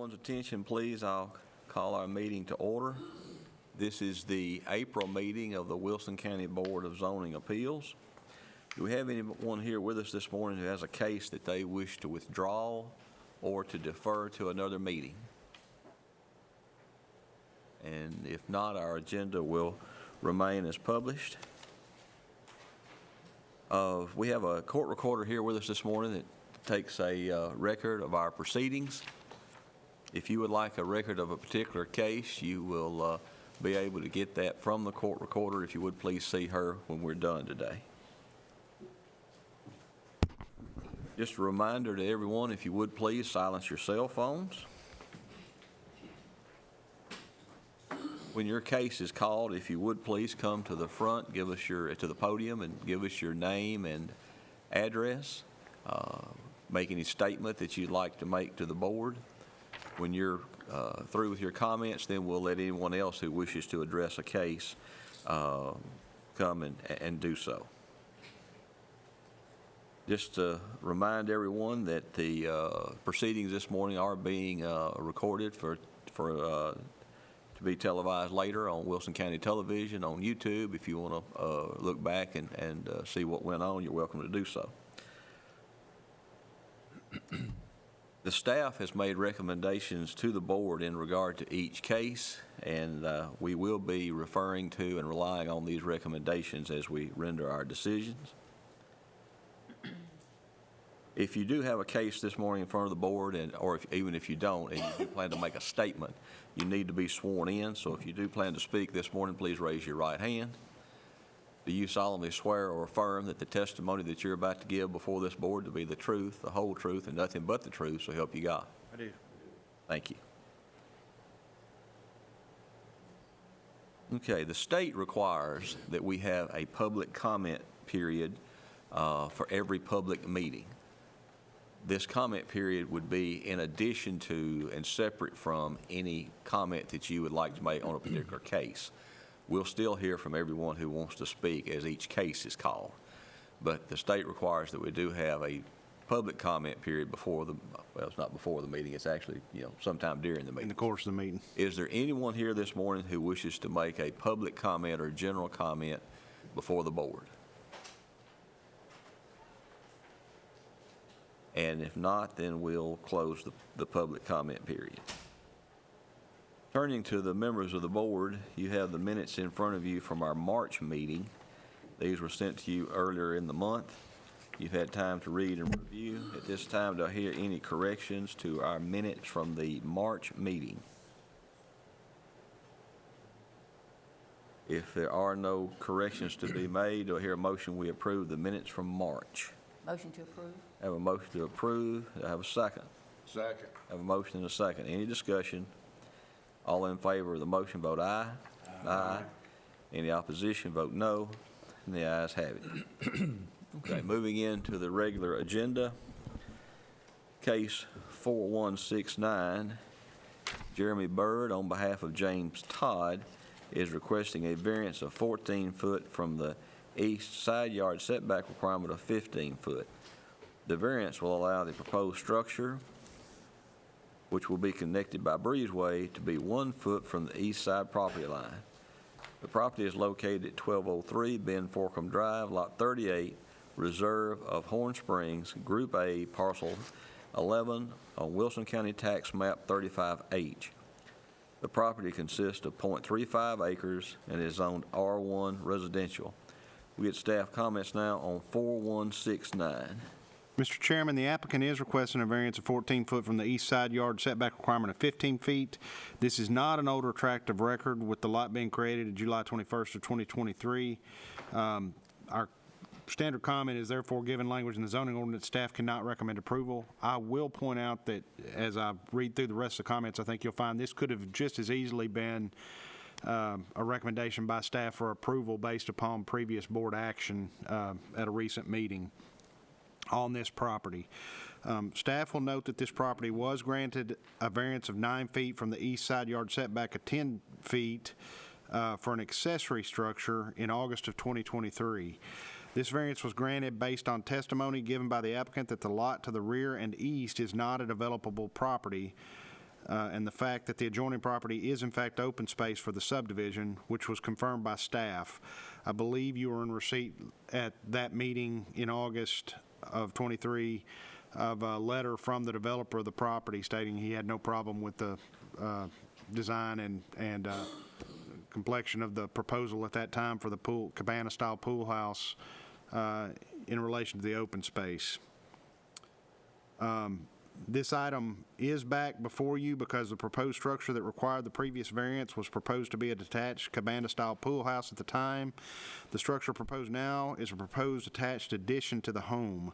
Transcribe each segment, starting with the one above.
everyone's attention, please. I'll call our meeting to order. This is the April meeting of the Wilson County Board of Zoning Appeals. Do we have anyone here with us this morning who has a case that they wish to withdraw or to defer to another meeting? And if not, our agenda will remain as published. We have a court recorder here with us this morning that takes a record of our proceedings. If you would like a record of a particular case, you will be able to get that from the court recorder. If you would please see her when we're done today. Just a reminder to everyone, if you would please silence your cell phones. When your case is called, if you would please come to the front, to the podium and give us your name and address. Make any statement that you'd like to make to the board. When you're through with your comments, then we'll let anyone else who wishes to address a case come and do so. Just to remind everyone that the proceedings this morning are being recorded to be televised later on Wilson County Television, on YouTube. If you want to look back and see what went on, you're welcome to do so. The staff has made recommendations to the board in regard to each case, and we will be referring to and relying on these recommendations as we render our decisions. If you do have a case this morning in front of the board, or even if you don't, and you do plan to make a statement, you need to be sworn in. So if you do plan to speak this morning, please raise your right hand. Do you solemnly swear or affirm that the testimony that you're about to give before this board to be the truth, the whole truth, and nothing but the truth, so help you God? I do. Thank you. Okay, the state requires that we have a public comment period for every public meeting. This comment period would be in addition to and separate from any comment that you would like to make on a particular case. We'll still hear from everyone who wants to speak as each case is called. But the state requires that we do have a public comment period before it's not before the meeting, it's actually, sometime during the meeting. In the course of the meeting. Is there anyone here this morning who wishes to make a public comment or general comment before the board? And if not, then we'll close the public comment period. Turning to the members of the board, you have the minutes in front of you from our March meeting. These were sent to you earlier in the month. You've had time to read and review. At this time, do I hear any corrections to our minutes from the March meeting? If there are no corrections to be made, do I hear a motion we approve the minutes from March? Motion to approve. I have a motion to approve. Do I have a second? Second. I have a motion and a second. Any discussion? All in favor of the motion, vote aye. Aye. Any opposition, vote no. And the ayes have it. Okay, moving into the regular agenda. Case 4169, Jeremy Bird, on behalf of James Todd, is requesting a variance of 14 foot from the east side yard setback requirement of 15 foot. The variance will allow the proposed structure, which will be connected by breezeway, to be 1 foot from the east side property line. The property is located at 1203 Ben Forcum Drive, Lot 38, Reserve of Horn Springs, Group A, Parcel 11, on Wilson County Tax Map 35H. The property consists of 0.35 acres and is zoned R1 residential. We get staff comments now on 4169. Mr. Chairman, the applicant is requesting a variance of 14 foot from the east side yard setback requirement of 15 feet. This is not an older tract of record, with the lot being created on July 21st of 2023. Our standard comment is therefore, given language in the zoning ordinance, staff cannot recommend approval. I will point out that as I read through the rest of the comments, I think you'll find this could have just as easily been a recommendation by staff for approval based upon previous board action at a recent meeting on this property. Staff will note that this property was granted a variance of 9 feet from the east side yard setback of 10 feet for an accessory structure in August of 2023. This variance was granted based on testimony given by the applicant that the lot to the rear and east is not a developable property. and the fact that the adjoining property is in fact open space for the subdivision, which was confirmed by staff. I believe you were in receipt at that meeting in August of '23 of a letter from the developer of the property stating he had no problem with the design and complexion of the proposal at that time for the pool, cabana-style pool house in relation to the open space. This item is back before you because the proposed structure that required the previous variance was proposed to be a detached cabana-style pool house at the time. The structure proposed now is a proposed attached addition to the home.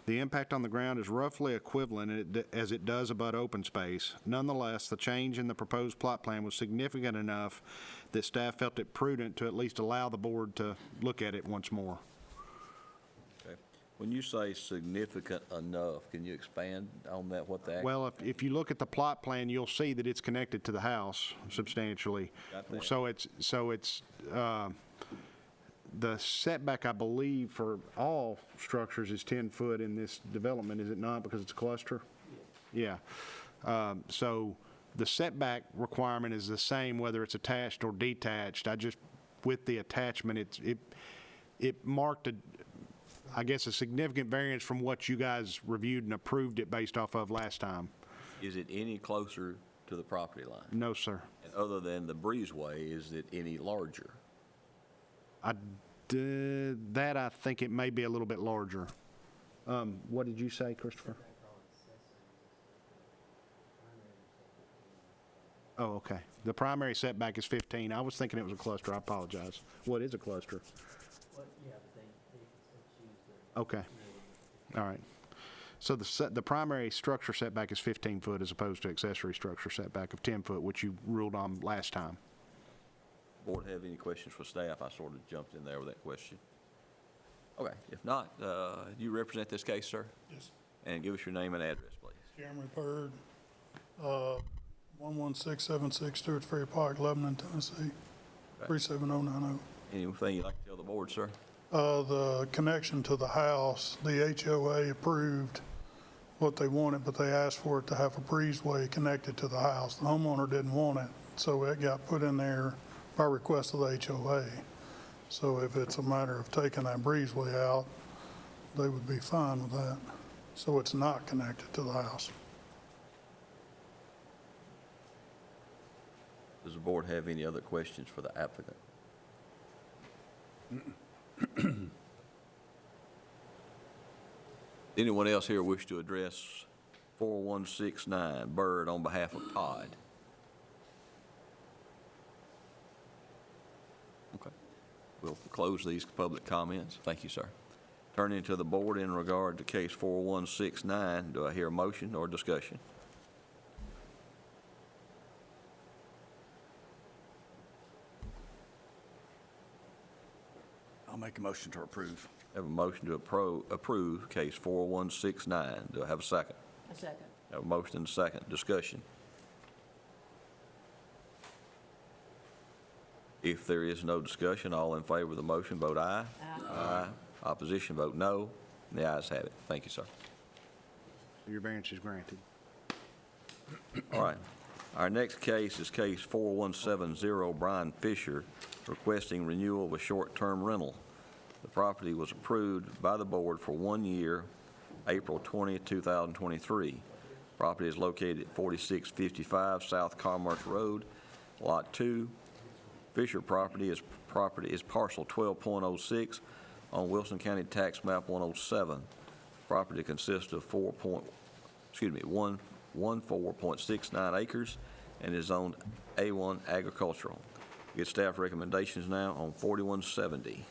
The impact on the ground is roughly equivalent as it does abut open space. Nonetheless, the change in the proposed plot plan was significant enough that staff felt it prudent to at least allow the board to look at it once more. Okay. When you say significant enough, can you expand on that, what the? Well, if you look at the plot plan, you'll see that it's connected to the house substantially. Got that. So it's the setback, I believe, for all structures is 10 foot in this development, is it not, because it's a cluster? Yeah. So the setback requirement is the same whether it's attached or detached. With the attachment, it marked I guess, a significant variance from what you guys reviewed and approved it based off of last time. Is it any closer to the property line? No, sir. And other than the breezeway, is it any larger? I think it may be a little bit larger. What did you say, Christopher? Oh, okay. The primary setback is 15. I was thinking it was a cluster. I apologize. What is a cluster? Well, yeah, but they choose the. Okay. All right. So the primary structure setback is 15 foot as opposed to accessory structure setback of 10 foot, which you ruled on last time. Board have any questions for staff? I sort of jumped in there with that question. Okay, if not, do you represent this case, sir? Yes. And give us your name and address, please. Jeremy Bird, 11676 Stewart's Ferry Park, Lebanon, Tennessee, 37090. Anything you'd like to tell the board, sir? The connection to the house, the HOA approved what they wanted, but they asked for it to have a breezeway connected to the house. The homeowner didn't want it, so it got put in there by request of the HOA. So if it's a matter of taking that breezeway out, they would be fine with that. So it's not connected to the house. Does the board have any other questions for the applicant? Anyone else here wish to address 4169 Bird on behalf of Todd? Okay. We'll close these public comments. Thank you, sir. Turning to the board in regard to case 4169, do I hear a motion or discussion? I'll make a motion to approve. Have a motion to approve case 4169. Do I have a second? A second. Have a motion and a second. Discussion. If there is no discussion, all in favor of the motion, vote aye. Aye. Opposition, vote no. And the ayes have it. Thank you, sir. Your variance is granted. All right. Our next case is case 4170, Brian Fisher, requesting renewal of a short-term rental. The property was approved by the board for 1 year, April 20, 2023. Property is located at 4655 South Commerce Road, Lot 2. Fisher property is parcel 12.06 on Wilson County Tax Map 107. Property consists of 14.69 acres and is zoned A1 agricultural. Get staff recommendations now on 4170.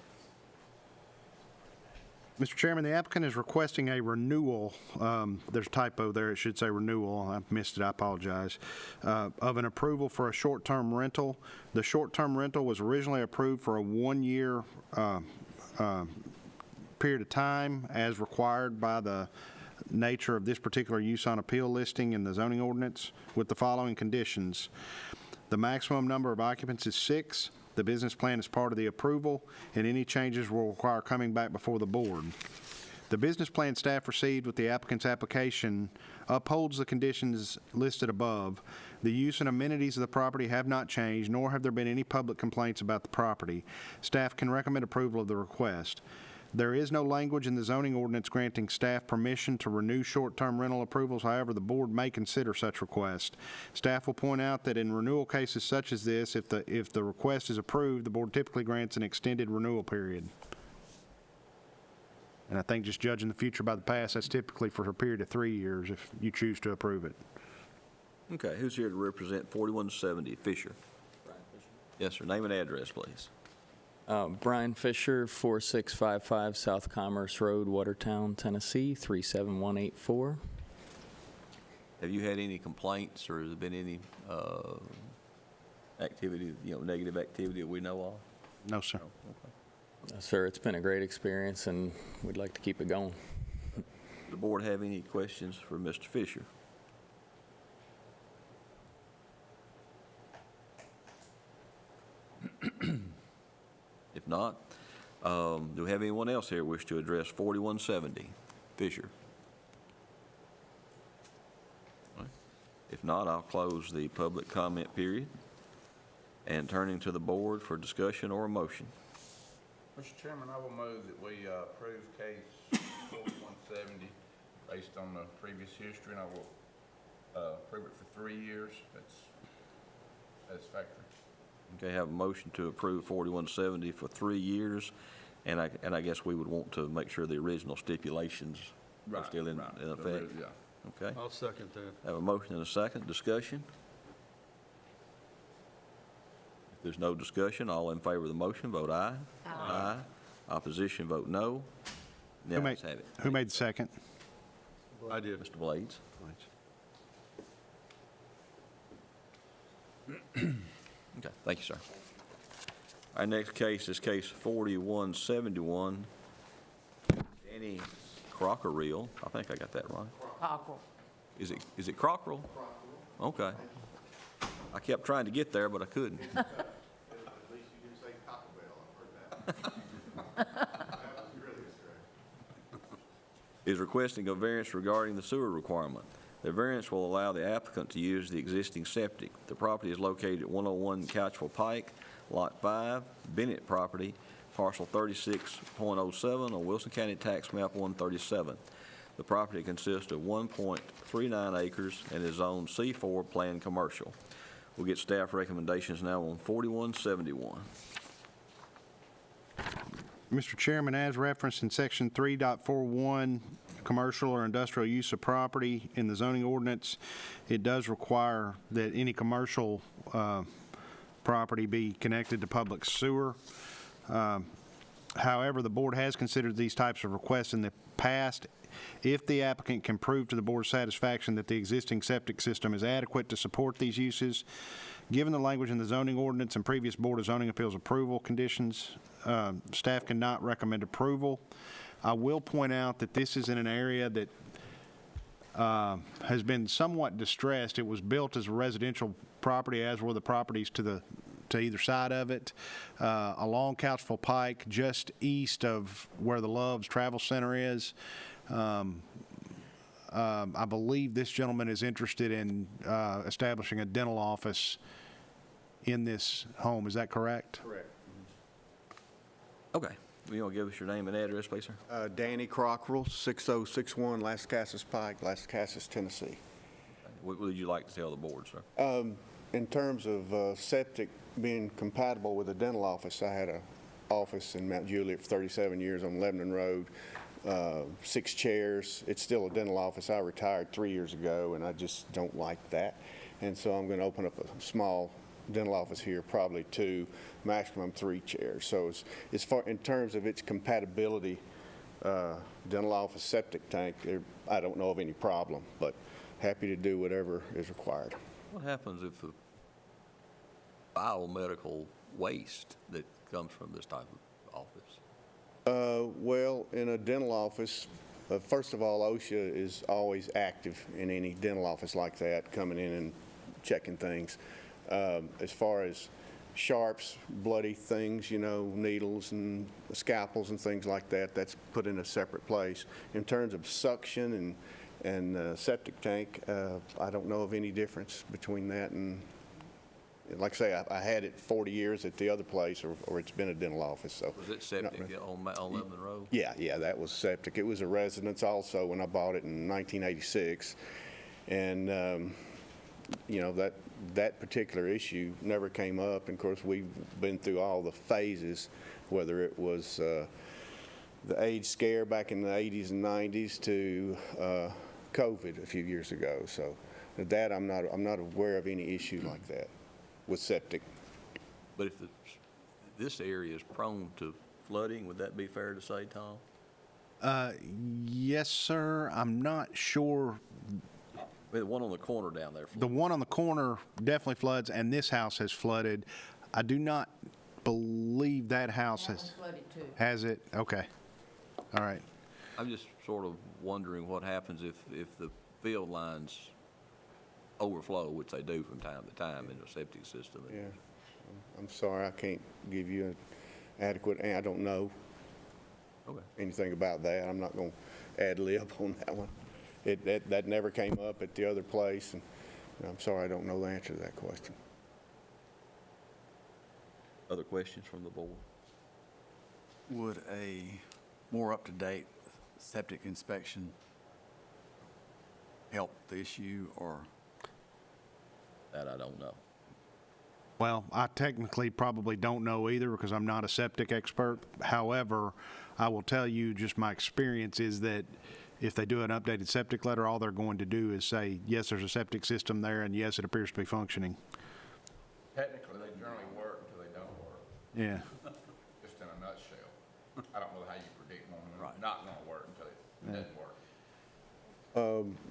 Mr. Chairman, the applicant is requesting a renewal, there's a typo there, it should say renewal, I missed it, I apologize, of an approval for a short-term rental. The short-term rental was originally approved for a 1 year period of time as required by the nature of this particular use on appeal listing in the zoning ordinance with the following conditions. The maximum number of occupants is 6. The business plan is part of the approval, and any changes will require coming back before the board. The business plan staff received with the applicant's application upholds the conditions listed above. The use and amenities of the property have not changed, nor have there been any public complaints about the property. Staff can recommend approval of the request. There is no language in the zoning ordinance granting staff permission to renew short-term rental approvals. However, the board may consider such request. Staff will point out that in renewal cases such as this, if the request is approved, the board typically grants an extended renewal period. And I think just judging the future by the past, that's typically for a period of 3 years if you choose to approve it. Okay, who's here to represent 4170 Fisher? Yes, sir. Name and address, please. Brian Fisher, 4655 South Commerce Road, Watertown, Tennessee, 37184. Have you had any complaints, or has there been any activity, negative activity that we know of? No, sir. Sir, it's been a great experience, and we'd like to keep it going. Does the board have any questions for Mr. Fisher? If not, do we have anyone else here who wish to address 4170 Fisher? All right. If not, I'll close the public comment period and turning to the board for discussion or a motion. Mr. Chairman, I will move that we approve case 4170 based on the previous history, and I will approve it for 3 years. That's satisfactory. Okay, have a motion to approve 4170 for 3 years, and I guess we would want to make sure the original stipulations are still in effect. Yeah. Okay, I'll second that. have a motion and a second. Discussion? If there's no discussion, all in favor of the motion, vote aye. Aye. Opposition, vote no. The ayes have it. Who made the second? I did. Mr. Blades? Okay, thank you, sir. Our next case is case 4171. Danny Crocker-Reel. I think I got that right. Cockrell. Is it Crocker-Reel? Okay. I kept trying to get there, but I couldn't. At least you didn't say Taco Bell, I've heard that. That was really a stretch. Is requesting a variance regarding the sewer requirement. The variance will allow the applicant to use the existing septic. The property is located at 101 Couchville Pike, Lot 5, Bennett property, parcel 36.07 on Wilson County Tax Map 137. The property consists of 1.39 acres and is zoned C4 planned commercial. We'll get staff recommendations now on 4171. Mr. Chairman, as referenced in Section 3.41, commercial or industrial use of property in the zoning ordinance, it does require that any commercial property be connected to public sewer. However, the board has considered these types of requests in the past. If the applicant can prove to the board's satisfaction that the existing septic system is adequate to support these uses, given the language in the zoning ordinance and previous Board of Zoning Appeals approval conditions, staff cannot recommend approval. I will point out that this is in an area that has been somewhat distressed. It was built as a residential property, as were the properties to either side of it, along Couchville Pike, just east of where the Love's Travel Center is. I believe this gentleman is interested in establishing a dental office in this home. Is that correct? Correct. Okay. Will you want to give us your name and address, please, sir? Danny Crocker, 6061 Las Casas Pike, Las Casas, Tennessee. What would you like to tell the board, sir? In terms of septic being compatible with a dental office, I had an office in Mount Juliet for 37 years on Lebanon Road, 6 chairs. It's still a dental office. I retired 3 years ago, and I just don't like that. And so I'm going to open up a small dental office here, probably 2, maximum 3 chairs. So as far in terms of its compatibility, dental office, septic tank, I don't know of any problem, but happy to do whatever is required. What happens if the biomedical waste that comes from this type of office? Well, in a dental office, first of all, OSHA is always active in any dental office like that, coming in and checking things. As far as sharps, bloody things, needles and scalpels and things like that, that's put in a separate place. In terms of suction and septic tank, I don't know of any difference between that and, like I say, I had it 40 years at the other place, or it's been a dental office, so. Was it septic on Lebanon Road? Yeah, that was septic. It was a residence also when I bought it in 1986. And, that particular issue never came up. And of course, we've been through all the phases, whether it was the AIDS scare back in the 80s and 90s to COVID a few years ago. So that I'm not aware of any issue like that with septic. But if this area is prone to flooding, would that be fair to say, Tom? Yes, sir. I'm not sure. The one on the corner down there. The one on the corner definitely floods, and this house has flooded. I do not believe that house That has. one's flooded too. Has it? Okay. All right. I'm just sort of wondering what happens if the field lines overflow, which they do from time to time in the septic system. Yeah. I'm sorry, I can't give you an adequate, I don't know Okay. anything about that. I'm not going to ad lib on that one. That never came up at the other place, and I'm sorry, I don't know the answer to that question. Other questions from the board? Would a more up-to-date septic inspection help the issue, or? That I don't know. Well, I technically probably don't know either because I'm not a septic expert. However, I will tell you just my experience is that if they do an updated septic letter, all they're going to do is say, yes, there's a septic system there, and yes, it appears to be functioning. Technically, they generally work until they don't work, Yeah. just in a nutshell. I don't know how you predict one not gonna work until it doesn't work.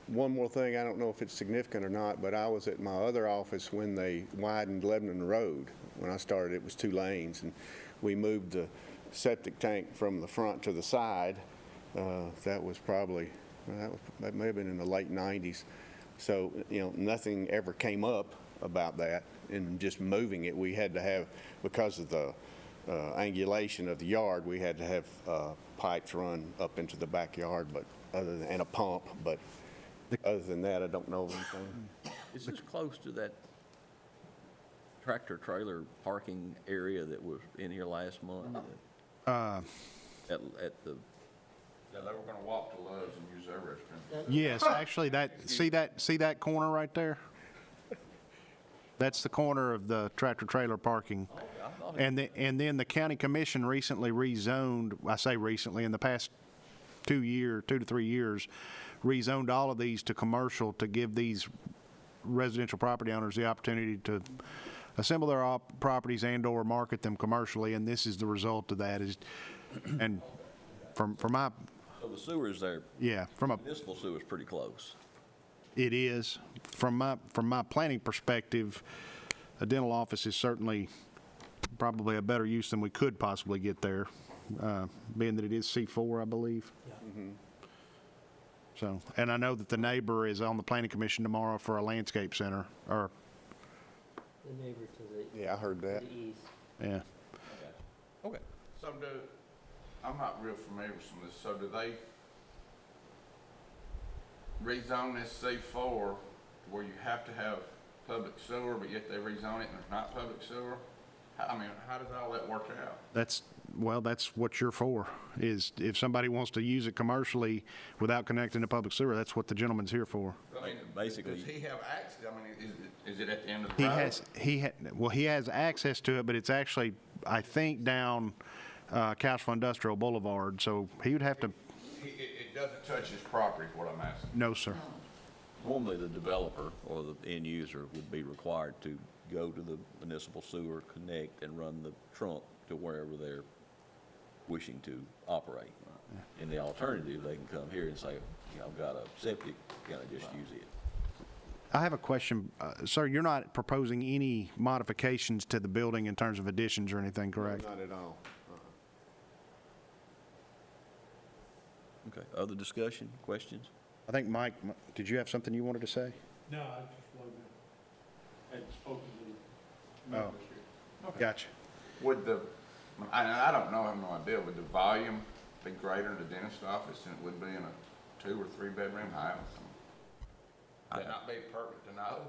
One more thing, I don't know if it's significant or not, but I was at my other office when they widened Lebanon Road. When I started, it was 2 lanes, and we moved the septic tank from the front to the side. That was probably, that may have been in the late 90s. So, nothing ever came up about that. And just moving it, we had to have, because of the angulation of the yard, we had to have pipes run up into the backyard, but and a pump. But other than that, I don't know of anything. Is this close to that tractor-trailer parking area that was in here last month? At the, Yeah, they were gonna walk to Love's and use their restroom. Yes, actually, see that corner right there? That's the corner of the tractor-trailer parking. And then the county commission recently rezoned, I say recently, in the past 2 to 3 years, rezoned all of these to commercial to give these residential property owners the opportunity to assemble their properties and/or market them commercially, and this is the result of that. And from my, so the sewer's there, yeah, from a, municipal sewer's pretty close. it is. From my planning perspective, a dental office is certainly probably a better use than we could possibly get there, being that it is C4, I believe. Yeah. So, and I know that the neighbor is on the planning commission tomorrow for a landscape center, or, The neighbor to Yeah, I heard that. the east. yeah. Okay. So I'm not real familiar with some of this, so do they rezone this C4 where you have to have public sewer, but yet they rezone it and there's not public sewer? How does all that work out? That's what you're for, is if somebody wants to use it commercially without connecting to public sewer, that's what the gentleman's here for. Basically- Does he have access? Is it at the end of the road? He has access to it, but it's actually, I think, down Couchville Industrial Boulevard, so he would have to, It doesn't touch his property, is what I'm asking. no, sir. Normally, the developer or the end user would be required to go to the municipal sewer, connect, and run the trunk to wherever they're wishing to operate. In the alternative, they can come here and say, I've got a septic, can I just use it? I have a question. Sir, you're not proposing any modifications to the building in terms of additions or anything, correct? Not at all. Okay, other discussion, questions? I think, Mike, did you have something you wanted to say? No, I just wanted to, I had spoken to the members here. Gotcha. Would the, I don't know, I have no idea, would the volume be greater in the dentist office than it would be in a 2 or 3 bedroom house? Would that not be perfect to know,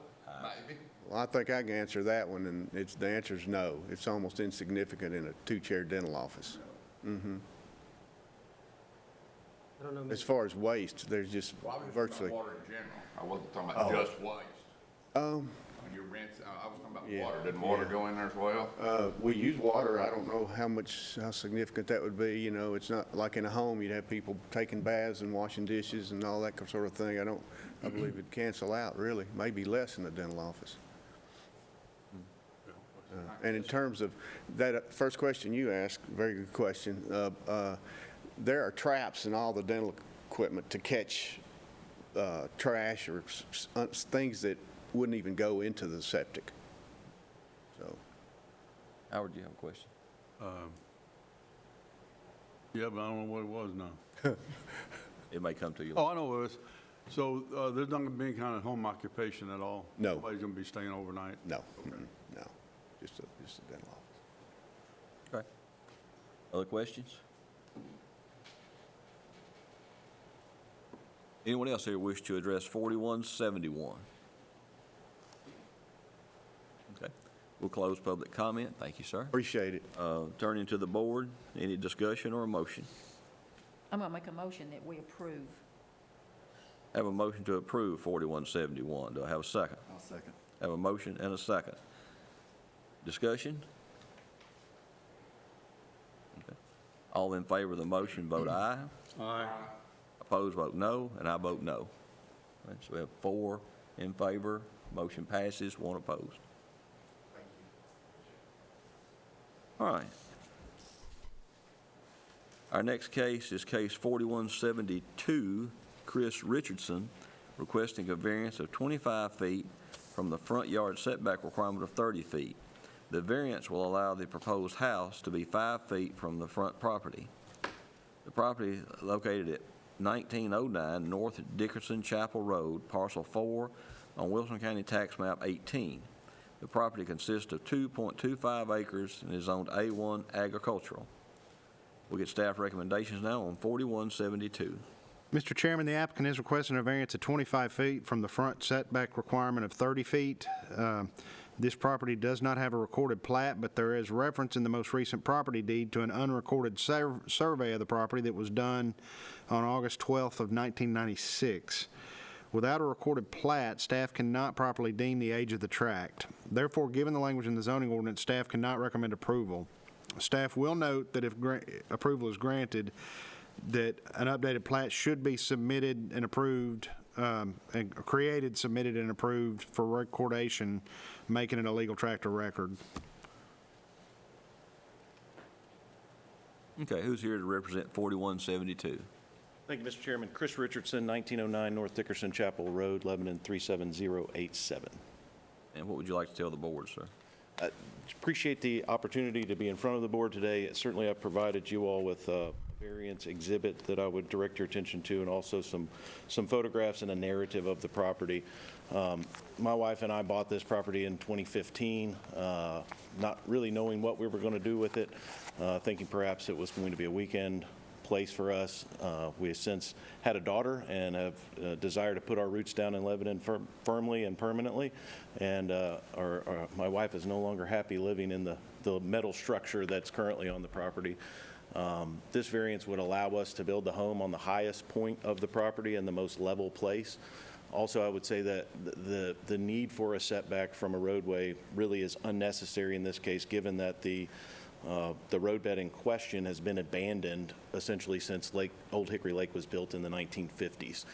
maybe? Well, I think I can answer that one, and the answer's no. It's almost insignificant in a 2-chair dental office. I don't know, As Mr. far as waste, there's just Well, I was just virtually. talking about water in general. I wasn't talking about just waste. When you rinse, I was talking about Yeah, water. Did water go in there as well? We use water. I don't know how significant that would be. You know, it's not like in a home, you'd have people taking baths and washing dishes and all that sort of thing. I believe it'd cancel out, really, maybe less in the dental office. And in terms of that first question you asked, very good question. There are traps in all the dental equipment to catch trash or things that wouldn't even go into the septic. So, Howard, do you have a question? Yeah, but I don't know what it was now. It may come to you. Oh, I know what it is. So there's not going to be any kind of home occupation at all? No. Nobody's going to be staying overnight? no, no, just a dental office. Okay. Other questions? Anyone else here wish to address 4171? Okay. We'll close public comment. Thank you, sir. Appreciate it. Turning to the board, any discussion or a motion? I'm going to make a motion that we approve. Have a motion to approve 4171. Do I have a second? I'll second. Have a motion and a second. Discussion? Okay. All in favor of the motion, vote aye. Aye. Opposed, vote no, and I vote no. All right, so we have 4 in favor, motion passes, 1 opposed. All right. Our next case is case 4172, Chris Richardson, requesting a variance of 25 feet from the front yard setback requirement of 30 feet. The variance will allow the proposed house to be 5 feet from the front property. The property located at 1909 North Dickerson Chapel Road, parcel 4, on Wilson County Tax Map 18. The property consists of 2.25 acres and is zoned A1 agricultural. We'll get staff recommendations now on 4172. Mr. Chairman, the applicant is requesting a variance of 25 feet from the front setback requirement of 30 feet. This property does not have a recorded plat, but there is reference in the most recent property deed to an unrecorded survey of the property that was done on August 12th of 1996. Without a recorded plat, staff cannot properly deem the age of the tract. Therefore, given the language in the zoning ordinance, staff cannot recommend approval. Staff will note that if approval is granted, that an updated plat should be submitted and approved, and created, submitted, and approved for recordation, making it a legal tract of record. Okay, who's here to represent 4172? Thank you, Mr. Chairman. Chris Richardson, 1909 North Dickerson Chapel Road, Lebanon 37087. And what would you like to tell the board, sir? Appreciate the opportunity to be in front of the board today. Certainly, I've provided you all with a variance exhibit that I would direct your attention to, and also some photographs and a narrative of the property. My wife and I bought this property in 2015, not really knowing what we were going to do with it, thinking perhaps it was going to be a weekend place for us. We have since had a daughter and have a desire to put our roots down in Lebanon firmly and permanently. And my wife is no longer happy living in the metal structure that's currently on the property. This variance would allow us to build the home on the highest point of the property and the most level place. Also, I would say that the need for a setback from a roadway really is unnecessary in this case, given that the roadbed in question has been abandoned essentially since Old Hickory Lake was built in the 1950s.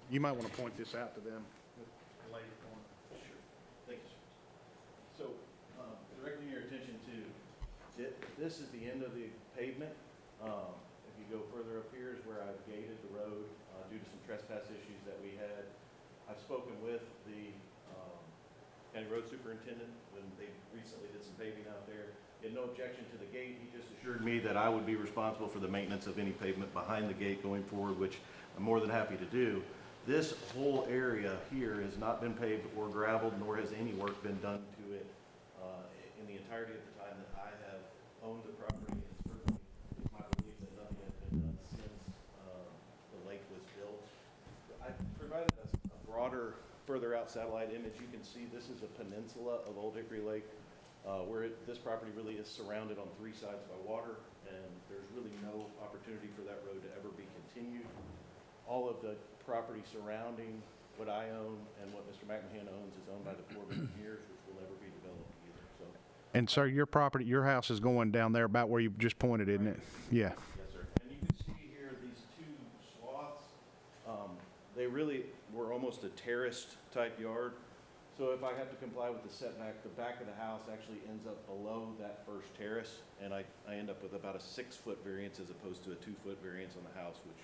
You might want to point this out to them. Sure. Thank you, sir. So, directing your attention to, this is the end of the pavement. If you go further up here is where I've gated the road due to some trespass issues that we had. I've spoken with the county road superintendent when they recently did some paving out there. He had no objection to the gate. He just assured me that I would be responsible for the maintenance of any pavement behind the gate going forward, which I'm more than happy to do. This whole area here has not been paved or gravelled, nor has any work been done to it in the entirety of the time that I have owned the property. And certainly, it's my belief that nothing has been done since the lake was built. I provided a broader, further out satellite image. You can see this is a peninsula of Old Hickory Lake, where this property really is surrounded on 3 sides by water, and there's really no opportunity for that road to ever be continued. All of the property surrounding what I own and what Mr. McMahon owns is owned by the Corps of Engineers, which will never be developed either, so. And sir, your property, your house is going down there about where you just pointed, isn't it? Yeah. Yes, sir. And you can see here these 2 swaths. They really were almost a terraced type yard. So if I have to comply with the setback, the back of the house actually ends up below that first terrace, and I end up with about a 6-foot variance as opposed to a 2-foot variance on the house, which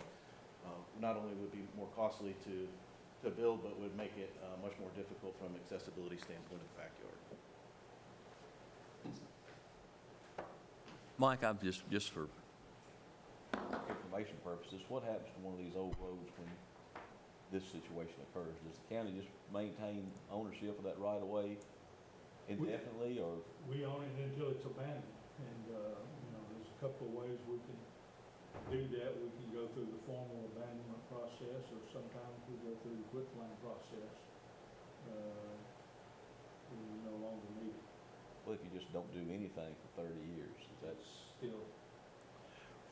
not only would be more costly to build, but would make it much more difficult from an accessibility standpoint of the backyard. Mike, I'm just for information purposes, what happens to one of these old roads when this situation occurs? Does the county just maintain ownership of that right of way indefinitely, or? We own it until it's abandoned, and, there's a couple of ways we can do that. We can go through the formal abandonment process, or sometimes we go through the quitclaim process. We no longer need it. Well, if you just don't do anything for 30 years, is that? Still,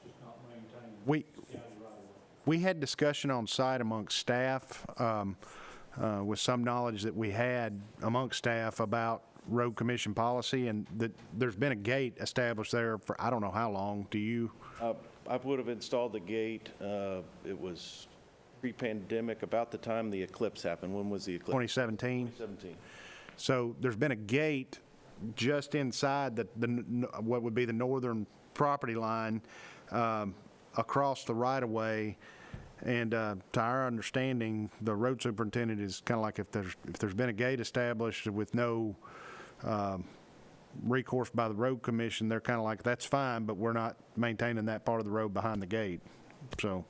it's just not maintained. We- County right of way. We had discussion on site amongst staff, with some knowledge that we had amongst staff about road commission policy, and that there's been a gate established there for I don't know how long. Do you? I would have installed the gate. It was pre-pandemic, about the time the eclipse happened. When was the eclipse? 2017? 2017. So there's been a gate just inside what would be the northern property line, across the right-of-way. And to our understanding, the road superintendent is kind of like, if there's been a gate established with no recourse by the road commission, they're kind of like, that's fine, but we're not maintaining that part of the road behind the gate. So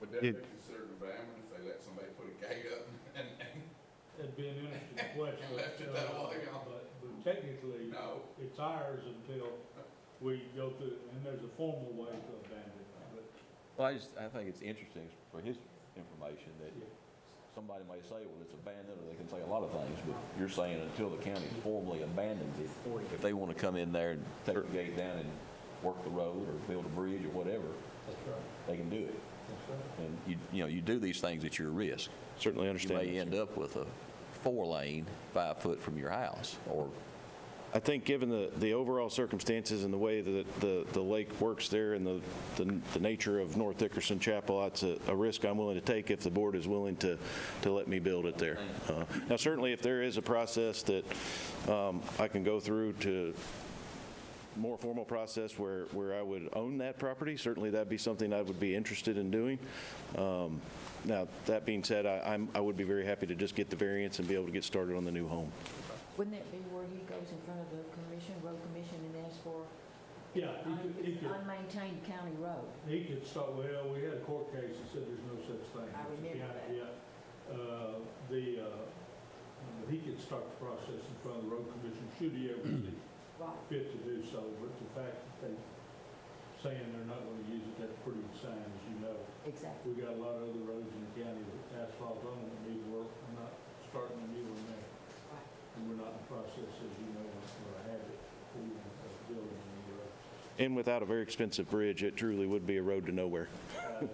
Would that be It- considered abandonment if they let somebody put a gate up and It'd be an interesting question. left it that way on? But technically, No. it's ours until we go through, and there's a formal way to abandon it. But Well, I think it's interesting for his information that somebody may say, well, it's abandoned, or they can say a lot of things, but you're saying until the county formally abandons it, if they want to come in there and take the gate down and work the road or build a bridge or whatever, that's right, they can do it. that's right. And you do these things at your risk. Certainly You understand. may that, end sir. up with a 4-lane, 5 foot from your house, or I think given the overall circumstances and the way that the lake works there and the nature of North Dickerson Chapel, that's a risk I'm willing to take if the board is willing to let me build it there. Now, certainly, if there is a process that I can go through to more formal process where I would own that property, certainly that'd be something I would be interested in doing. Now, that being said, I would be very happy to just get the variance and be able to get started on the new home. Wouldn't that be where he goes in front of the commission, road commission, and asks for Yeah, he it's could, unmaintained county road? he could start, well, we had a court case that said there's no such thing. I remember that. Yeah. He could start the process in front of the road commission, should he ever see Right. fit to do so. But the fact that they saying they're not going to use it, that's a pretty good sign, as you know. Exactly. We got a lot of other roads in the county with asphalt on them that need work. I'm not starting a new one there. Right. And we're not in the process, as you know, of a habit of building a new road. And without a very expensive bridge, it truly would be a road to nowhere. And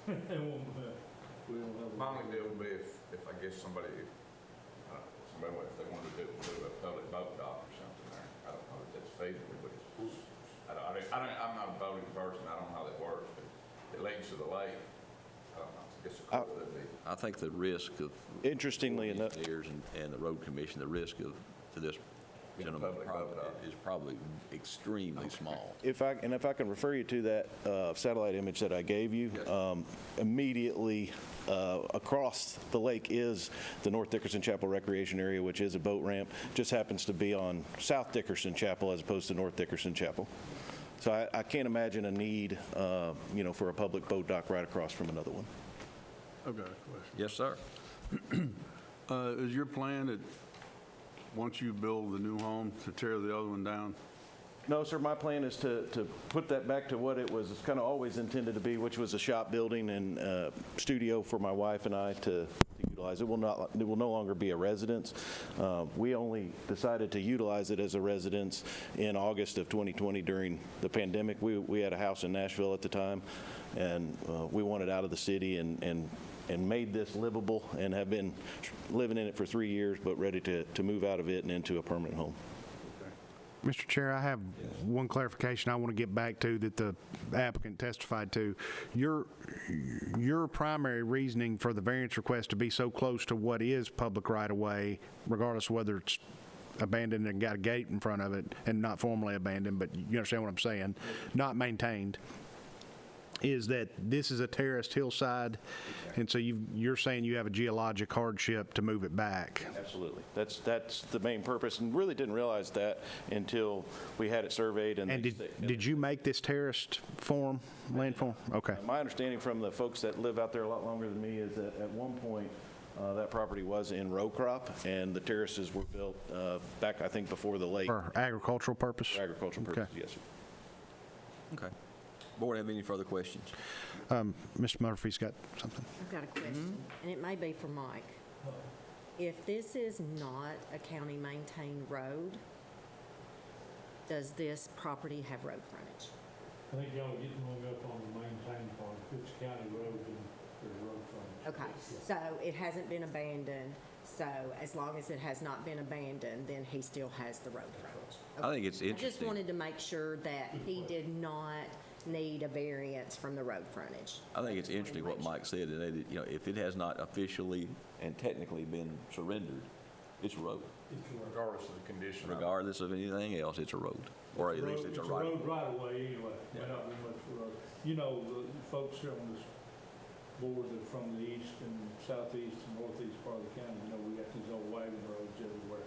we don't have. My only deal would be if I guess somebody, if they wanted to do a public boat dock or something there. I don't know if that's feasible, but I'm not a boating person, I don't know how that works, but it leads to the lake. I don't know, I guess the court would be. I think the risk of Interestingly enough, engineers and the road commission, the risk to this gentleman's Public property boat dock. is probably extremely small. if I can refer you to that satellite image that I gave you, immediately across the lake is the North Dickerson Chapel Recreation Area, which is a boat ramp. Just happens to be on South Dickerson Chapel as opposed to North Dickerson Chapel. So I can't imagine a need, for a public boat dock right across from another one. I've got a question. Yes, sir. Is your plan that once you build the new home to tear the other one down? No, sir, my plan is to put that back to what it was kind of always intended to be, which was a shop building and studio for my wife and I to utilize. It will no longer be a residence. We only decided to utilize it as a residence in August of 2020 during the pandemic. We had a house in Nashville at the time, and we wanted out of the city and made this livable and have been living in it for 3 years, but ready to move out of it and into a permanent home. Mr. Chair, I have one clarification I want to get back to that the applicant testified to. Your primary reasoning for the variance request to be so close to what is public right-of-way, regardless of whether it's abandoned and got a gate in front of it and not formally abandoned, but you understand what I'm saying, not maintained, is that this is a terraced hillside, and so you're saying you have a geologic hardship to move it back. Absolutely. That's the main purpose, and really didn't realize that until we had it surveyed. And did you make this terraced form, landform? Okay. My understanding from the folks that live out there a lot longer than me is that at one point, that property was in row crop, and the terraces were built back, I think, before the lake. For agricultural purpose? For agricultural purpose, yes, sir. Okay. Board have any further questions? Mr. Murphy's got something. I've got a question, and it may be for Mike. If this is not a county-maintained road, does this property have road frontage? I think y'all are getting hung up on the maintained part. If it's county road, then there's road frontage. Okay, so it hasn't been abandoned, so as long as it has not been abandoned, then he still has the road frontage. I think it's I just interesting. wanted to make sure that he did not need a variance from the road frontage. I think it's interesting what Mike said, that, you know, if it has not officially and technically been surrendered, it's a road. Regardless of the condition. of it. Regardless of anything else, it's a road, or at least it's a right. It's a road right away anyway, may not be much of a road. You know, the folks here on this board that are from the east and southeast and northeast part of the county, you know, we got these old wagon roads everywhere.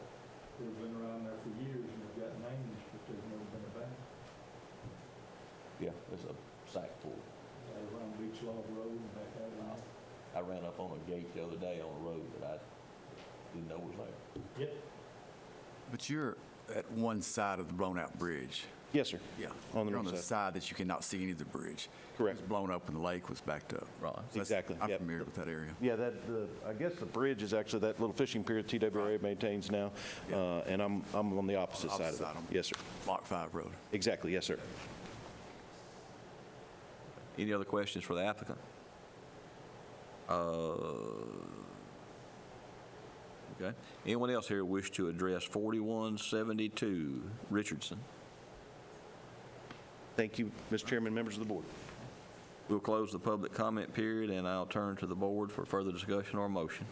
They've been around there for years and they've got names, but they've never been abandoned. Yeah, it's a sack full. Around Beach Log Road and back out of I ran up on a gate the other day on a road that I didn't know was there. there. Yep. But you're at one side of the blown-out bridge. Yes, sir. Yeah. On the You're on north the side. side that you cannot see any of the bridge. Correct. It was blown up and the lake was backed up. Right. So that's- Exactly, I'm yep. familiar with that area. Yeah, I guess the bridge is actually that little fishing pier TWRA maintains now, and I'm on the opposite side of it. Yes, sir. Block 5 Road. Exactly, yes, sir. Any other questions for the applicant? Okay. Anyone else here wish to address 4172 Richardson? Thank you, Mr. Chairman, members of the board. We'll close the public comment period, and I'll turn to the board for further discussion or motion.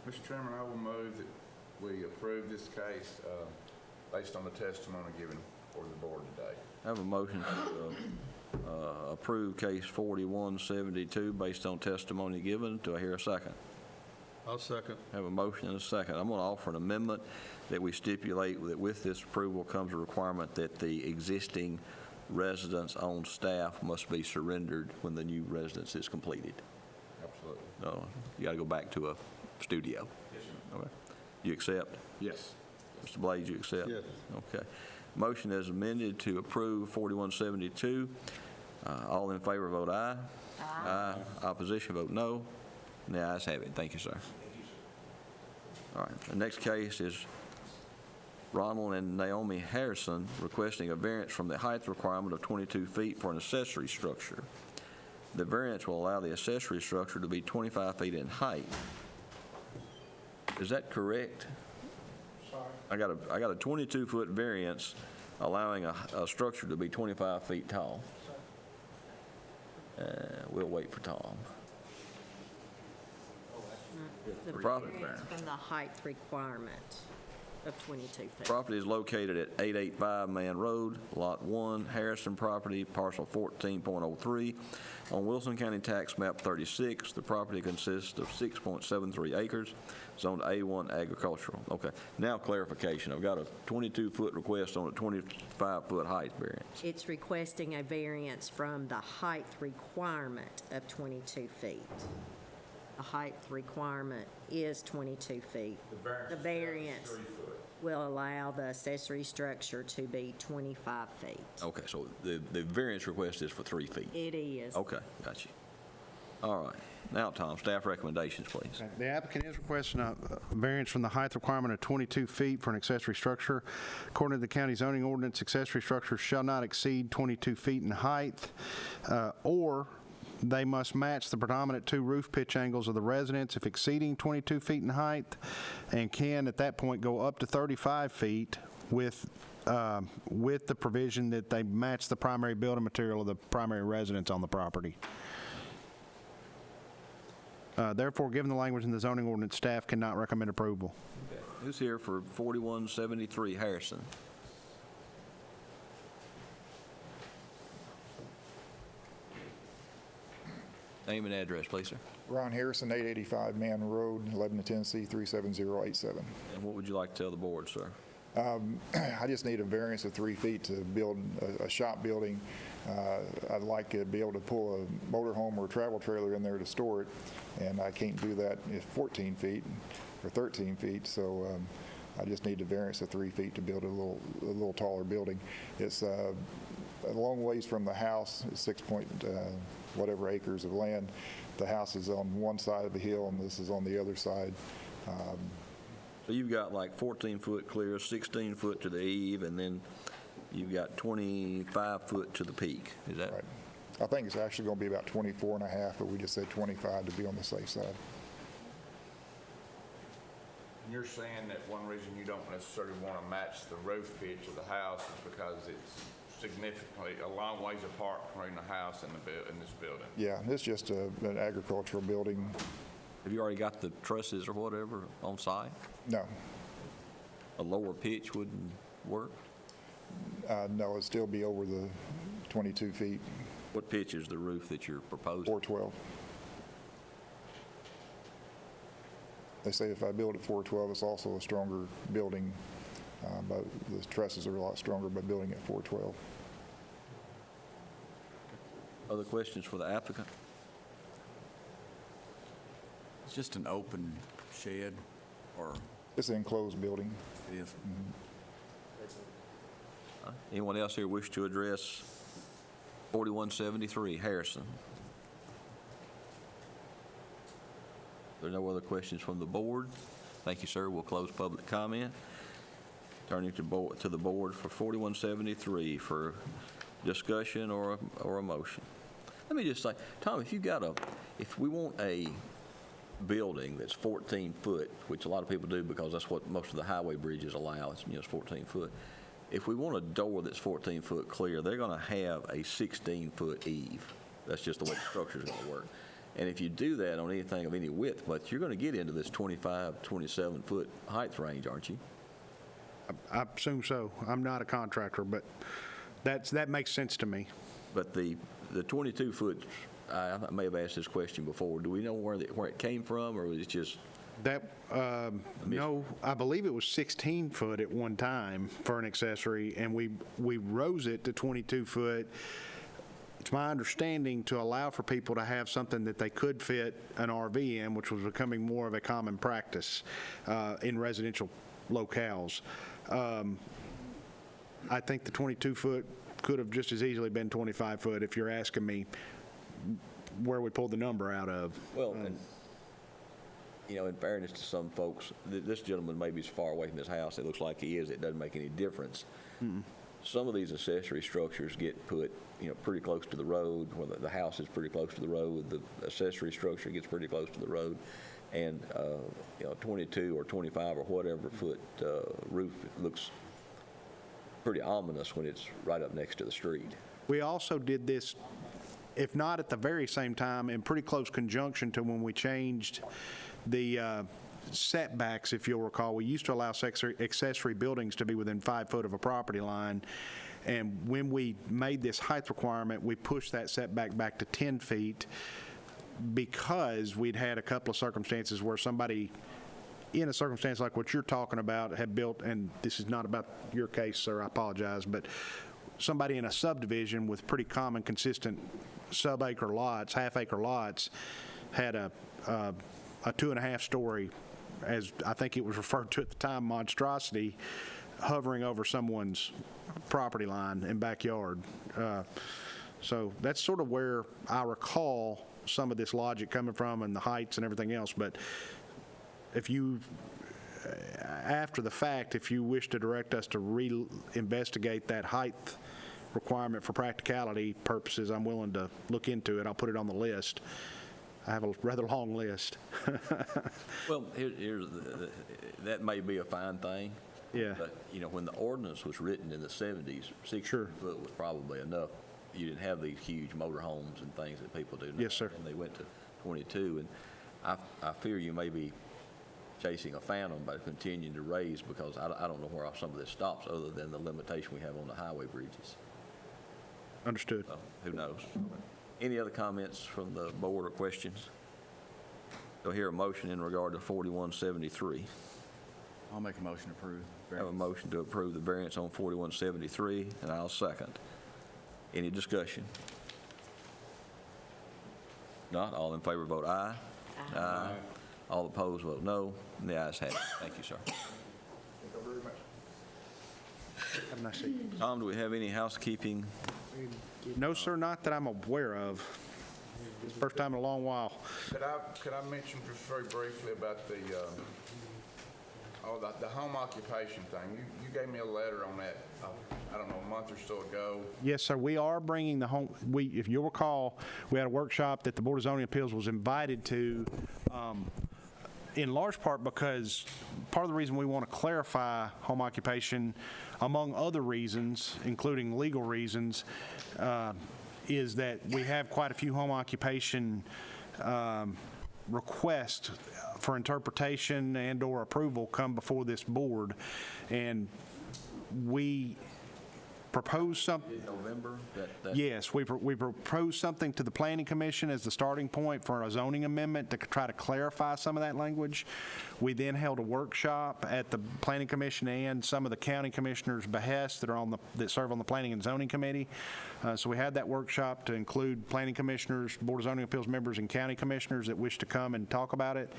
Mr. Chairman, I will move that we approve this case based on the testimony given for the board today. I have a motion to approve case 4172 based on testimony given. Do I hear a second? I'll second. I have a motion and a second. I'm going to offer an amendment that we stipulate that with this approval comes a requirement that the existing residence on staff must be surrendered when the new residence is completed. Absolutely. No, you got to go back to a studio. Yes, sir. Okay. You accept? Yes. Mr. Blades, you accept? Yes. Okay. Motion is amended to approve 4172. All in favor vote aye. Aye. Opposition vote no. And the ayes have it. Thank you, sir. All right. The next case is Ronald and Naomi Harrison requesting a variance from the height requirement of 22 feet for an accessory structure. The variance will allow the accessory structure to be 25 feet in height. Is that correct? I got a 22-foot variance allowing a structure to be 25 feet tall. We'll wait for Tom. The Profit variance from the height requirement of 22 feet. Property is located at 885 Man Road, Lot 1, Harrison property, parcel 14.03, on Wilson County Tax Map 36. The property consists of 6.73 acres, zoned A1 agricultural. Okay, now clarification. I've got a 22-foot request on a 25-foot height variance. It's requesting a variance from the height requirement of 22 feet. The height requirement is 22 feet. The variance will allow the accessory structure to be 25 feet. Okay, so the variance request is for 3 feet. It is. Okay, got you. All right. Now, Tom, staff recommendations, please. The applicant is requesting a variance from the height requirement of 22 feet for an accessory structure. According to the county zoning ordinance, accessory structures shall not exceed 22 feet in height, or they must match the predominant 2 roof pitch angles of the residence if exceeding 22 feet in height, and can, at that point, go up to 35 feet with the provision that they match the primary building material of the primary residence on the property. Therefore, given the language in the zoning ordinance, staff cannot recommend approval. Who's here for 4173 Harrison? Name and address, please, sir. Ron Harrison, 885 Man Road, Lebanon, Tennessee, 37087. And what would you like to tell the board, sir? I just need a variance of 3 feet to build a shop building. I'd like to be able to pull a motorhome or a travel trailer in there to store it, and I can't do that at 14 feet or 13 feet, so I just need a variance of 3 feet to build a little taller building. It's a long ways from the house, 6 point whatever acres of land. The house is on one side of the hill, and this is on the other side. So you've got like 14-foot clear, 16 foot to the eave, and then you've got 25 foot to the peak. Is that right? I think it's actually going to be about 24 and a half, but we just said 25 to be on the safe side. And you're saying that one reason you don't necessarily want to match the roof pitch of the house is because it's significantly a long ways apart between the house and this building? Yeah, it's just an agricultural building. Have you already got the trusses or whatever on site? No. A lower pitch wouldn't work? No, it'd still be over the 22 feet. What pitch is the roof that you're proposing? 412. They say if I build at 412, it's also a stronger building, but the trusses are a lot stronger by building at 412. Other questions for the applicant? It's just an open shed, or It's an enclosed building. it is? Anyone else here wish to address 4173 Harrison? There are no other questions from the board. Thank you, sir. We'll close public comment. Turning to the board for 4173 for discussion or a motion. Let me just say, Tom, if we want a building that's 14 foot, which a lot of people do because that's what most of the highway bridges allow, it's 14 foot. If we want a door that's 14 foot clear, they're going to have a 16-foot eave. That's just the way the structure is going to work. And if you do that on anything of any width, but you're going to get into this 25, 27-foot height range, aren't you? I assume so. I'm not a contractor, but that makes sense to me. But the 22-foot, I may have asked this question before. Do we know where it came from, or was it just? No, I believe it was 16 foot at one time for an accessory, and we rose it to 22 foot. It's my understanding to allow for people to have something that they could fit an RV in, which was becoming more of a common practice in residential locales. I think the 22 foot could have just as easily been 25 foot if you're asking me where we pulled the number out of. Well, and, in fairness to some folks, this gentleman may be so far away from his house, it looks like he is, it doesn't make any difference. Some of these accessory structures get put, pretty close to the road, where the house is pretty close to the road, the accessory structure gets pretty close to the road, and, 22 or 25 or whatever foot roof looks pretty ominous when it's right up next to the street. We also did this, if not at the very same time, in pretty close conjunction to when we changed the setbacks, if you'll recall. We used to allow accessory buildings to be within 5 foot of a property line. And when we made this height requirement, we pushed that setback back to 10 feet because we'd had a couple of circumstances where somebody, in a circumstance like what you're talking about, had built, and this is not about your case, sir, I apologize, but somebody in a subdivision with pretty common, consistent sub-acre lots, half-acre lots, had a 2.5-story, as I think it was referred to at the time, monstrosity, hovering over someone's property line and backyard. So that's sort of where I recall some of this logic coming from and the heights and everything else. But if you, after the fact, if you wish to direct us to re-investigate that height requirement for practicality purposes, I'm willing to look into it. I'll put it on the list. I have a rather long list. Well, that may be a fine thing. Yeah. But, you know, when the ordinance was written in the 70s, 6 Sure. foot was probably enough. You didn't have these huge motor homes and things that people do now. Yes, sir. And they went to 22. And I fear you may be chasing a phantom by continuing to raise, because I don't know where some of this stops other than the limitation we have on the highway bridges. Understood. So, who knows? Any other comments from the board or questions? Do I hear a motion in regard to 4173? I'll make a motion to approve. I have a motion to approve the variance on 4173, and I'll second. Any discussion? Not, all in favor vote aye. Aye. All opposed vote no, and the ayes have it. Thank you, sir. Have a nice evening. Tom, do we have any housekeeping? No, sir, not that I'm aware of. It's the first time in a long while. Could I mention just very briefly about the home occupation thing? You gave me a letter on that, I don't know, a month or so ago. Yes, sir, we are bringing the home, if you'll recall, we had a workshop that the Board of Zoning Appeals was invited to, in large part because part of the reason we want to clarify home occupation, among other reasons, including legal reasons, is that we have quite a few home occupation requests for interpretation and/or approval come before this board, and we propose something. In November? Yes, we proposed something to the Planning Commission as the starting point for a zoning amendment to try to clarify some of that language. We then held a workshop at the Planning Commission and some of the county commissioners' behest that serve on the Planning and Zoning Committee. So we had that workshop to include planning commissioners, Board of Zoning Appeals members, and county commissioners that wish to come and talk about it.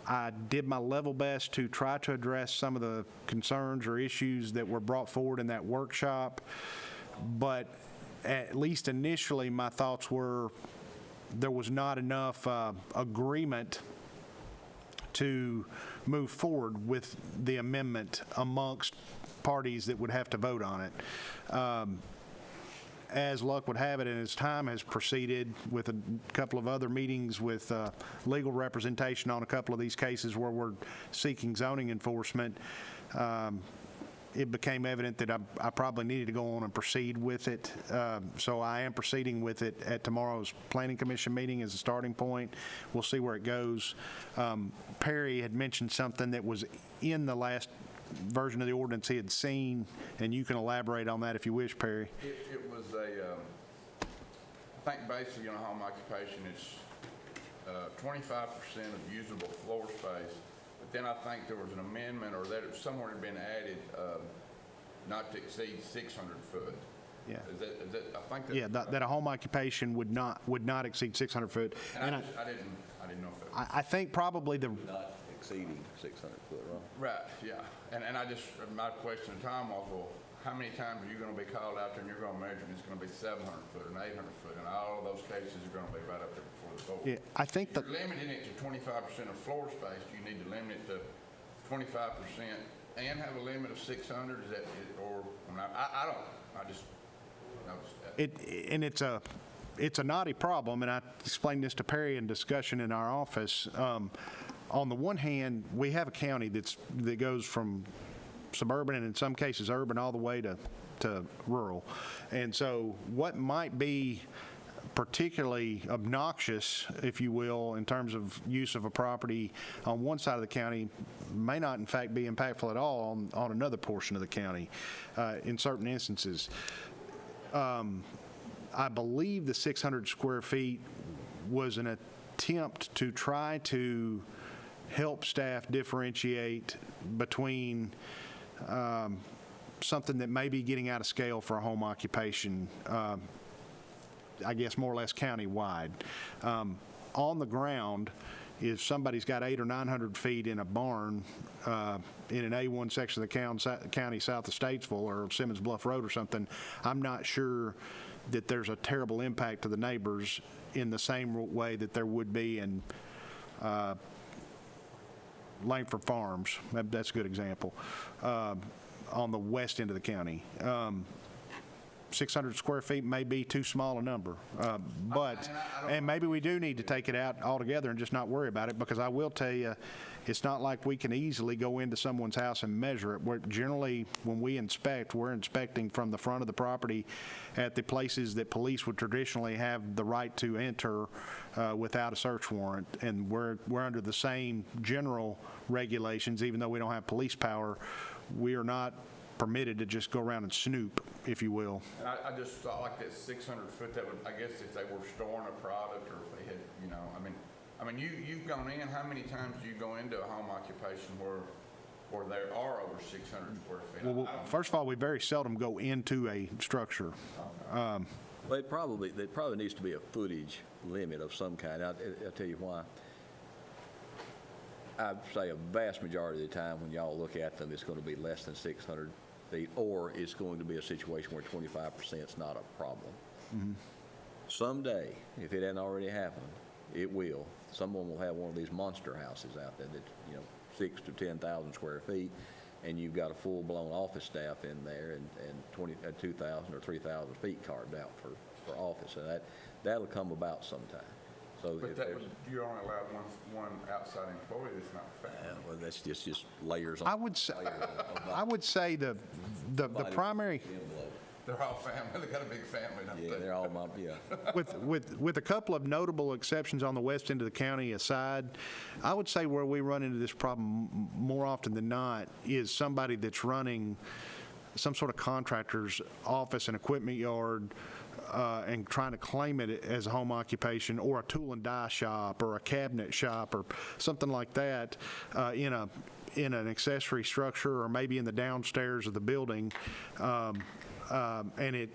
I did my level best to try to address some of the concerns or issues that were brought forward in that workshop, but at least initially my thoughts were there was not enough agreement to move forward with the amendment amongst parties that would have to vote on it. As luck would have it, and as time has proceeded with a couple of other meetings with legal representation on a couple of these cases where we're seeking zoning enforcement, it became evident that I probably needed to go on and proceed with it. So I am proceeding with it at tomorrow's Planning Commission meeting as a starting point. We'll see where it goes. Perry had mentioned something that was in the last version of the ordinance he had seen, and you can elaborate on that if you wish, Perry. It was I think basically on a home occupation, it's 25% of usable floor space, but then I think there was an amendment, or that somewhere had been added, not to exceed 600 foot. Yeah. Is that, I think that. Yeah, that a home occupation would not exceed 600 foot. And I didn't know if that was. I think probably Not exceeding 600 foot, right? Right, yeah. And my question to Tom was, well, how many times are you going to be called out there and you're going to measure and it's going to be 700 foot and 800 foot, and all of those cases are going to be right up there before the board. Yeah, I think If you're limiting it to 25% of floor space, you need to limit it to 25% and have a limit of 600, is that it, or, I don't, I just noticed that. It's a knotty problem, and I explained this to Perry in discussion in our office. On the one hand, we have a county that goes from suburban and in some cases urban all the way to rural. And so what might be particularly obnoxious, if you will, in terms of use of a property on one side of the county may not in fact be impactful at all on another portion of the county in certain instances. I believe the 600 square feet was an attempt to try to help staff differentiate between something that may be getting out of scale for a home occupation, I guess more or less county-wide. On the ground, if somebody's got 800 or 900 feet in a barn in an A1 section of the county south of Statesville or Simmons Bluff Road or something, I'm not sure that there's a terrible impact to the neighbors in the same way that there would be in Langford Farms. That's a good example. On the west end of the county. 600 square feet may be too small a number, and maybe we do need to take it out altogether and just not worry about it, because I will tell you, it's not like we can easily go into someone's house and measure it. We're generally, when we inspect, we're inspecting from the front of the property at the places that police would traditionally have the right to enter without a search warrant, and we're under the same general regulations. Even though we don't have police power, we are not permitted to just go around and snoop, if you will. And I just thought like that 600 foot, that would, I guess if they were storing a product or if they had, you know, I mean, you've gone in, how many times do you go into a home occupation where there are over 600 square feet? Well, first of all, we very seldom go into a structure. Well, there probably needs to be a footage limit of some kind. I'll tell you why. I'd say a vast majority of the time when y'all look at them, it's going to be less than 600 feet, or it's going to be a situation where 25% is not a problem. Mm-hmm. Someday, if it hasn't already happened, it will. Someone will have one of these monster houses out there that, you know, 6,000 to 10,000 square feet, and you've got a full-blown office staff in there and 2,000 or 3,000 feet carved out for office. And that'll come about sometime. So But you're only allowed one outside employee that's not family. well, that's just layers on. I would say the primary, They're all family, they got a big family, don't Yeah, they? they're all my, yeah. with a couple of notable exceptions on the west end of the county aside, I would say where we run into this problem more often than not is somebody that's running some sort of contractor's office and equipment yard and trying to claim it as a home occupation, or a tool and die shop or a cabinet shop or something like that in an accessory structure, or maybe in the downstairs of the building. And it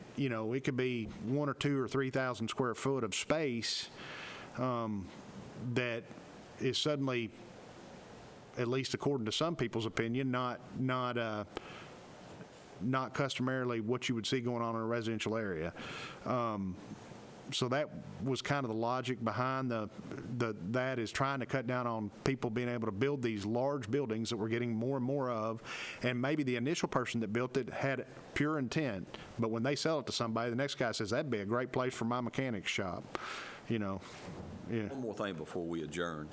could be 1,000 or 2,000 or 3,000 square foot of space that is suddenly, at least according to some people's opinion, not customarily what you would see going on in a residential area. So that was kind of the logic behind that is trying to cut down on people being able to build these large buildings that we're getting more and more of. And maybe the initial person that built it had pure intent, but when they sell it to somebody, the next guy says, that'd be a great place for my mechanic shop, you know. Yeah. One more thing before we adjourn.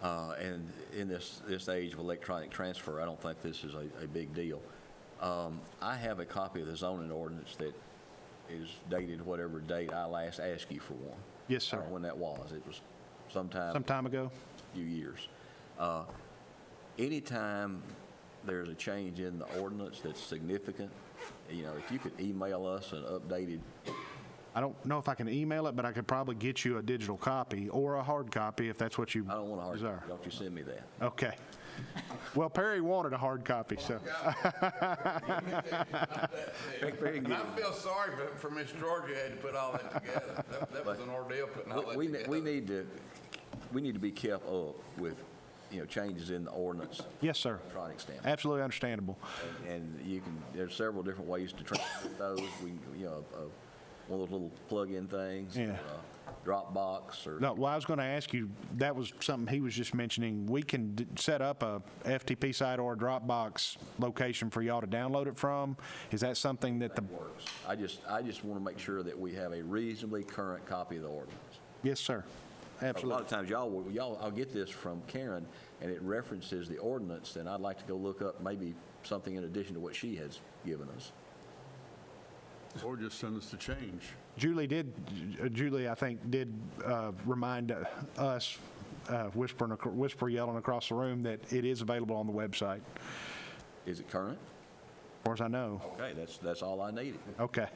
And in this age of electronic transfer, I don't think this is a big deal. I have a copy of the zoning ordinance that is dated whatever date I last asked you for one. Yes, sir. I don't know when that was. It was some time ago. A few years. Anytime there's a change in the ordinance that's significant, you know, if you could email us an updated. I don't know if I can email it, but I could probably get you a digital copy or a hard copy if that's what you desire. I don't want a hard copy. Don't you send me that? Okay. Well, Perry wanted a hard copy, so. And I feel sorry for Miss Georgia had to put all that together. That was an ordeal putting all that together. We need to be kept up with, you know, changes in the ordinance. Yes, sir. Electronic standpoint. Absolutely understandable. And there's several different ways to transmit those. We, you know, one of those little plug-in things. Yeah. Dropbox or. No, well, I was going to ask you, that was something he was just mentioning. We can set up a FTP site or a Dropbox location for y'all to download it from. Is that something that works? I just want to make sure that we have a reasonably current copy of the ordinance. Yes, sir. Absolutely. A lot of times I'll get this from Karen and it references the ordinance, and I'd like to go look up maybe something in addition to what she has given us. Or just send us the change. Julie, I think, did remind us, whisper yelling across the room, that it is available on the website, Is it current? as far as I know. Okay, that's all I needed. Okay.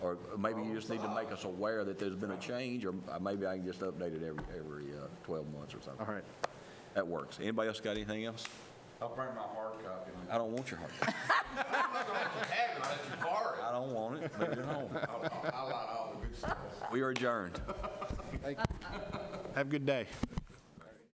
Or maybe you just need to make us aware that there's been a change, or maybe I can just update it every 12 months or something. All right. That works. Anybody else got anything else? I'll bring my hard copy. I don't want your hard copy. I'm not gonna let you have it, I'll let you borrow it. I don't want it. Leave it at home. I like all the good stuff. We are adjourned. Have a good day.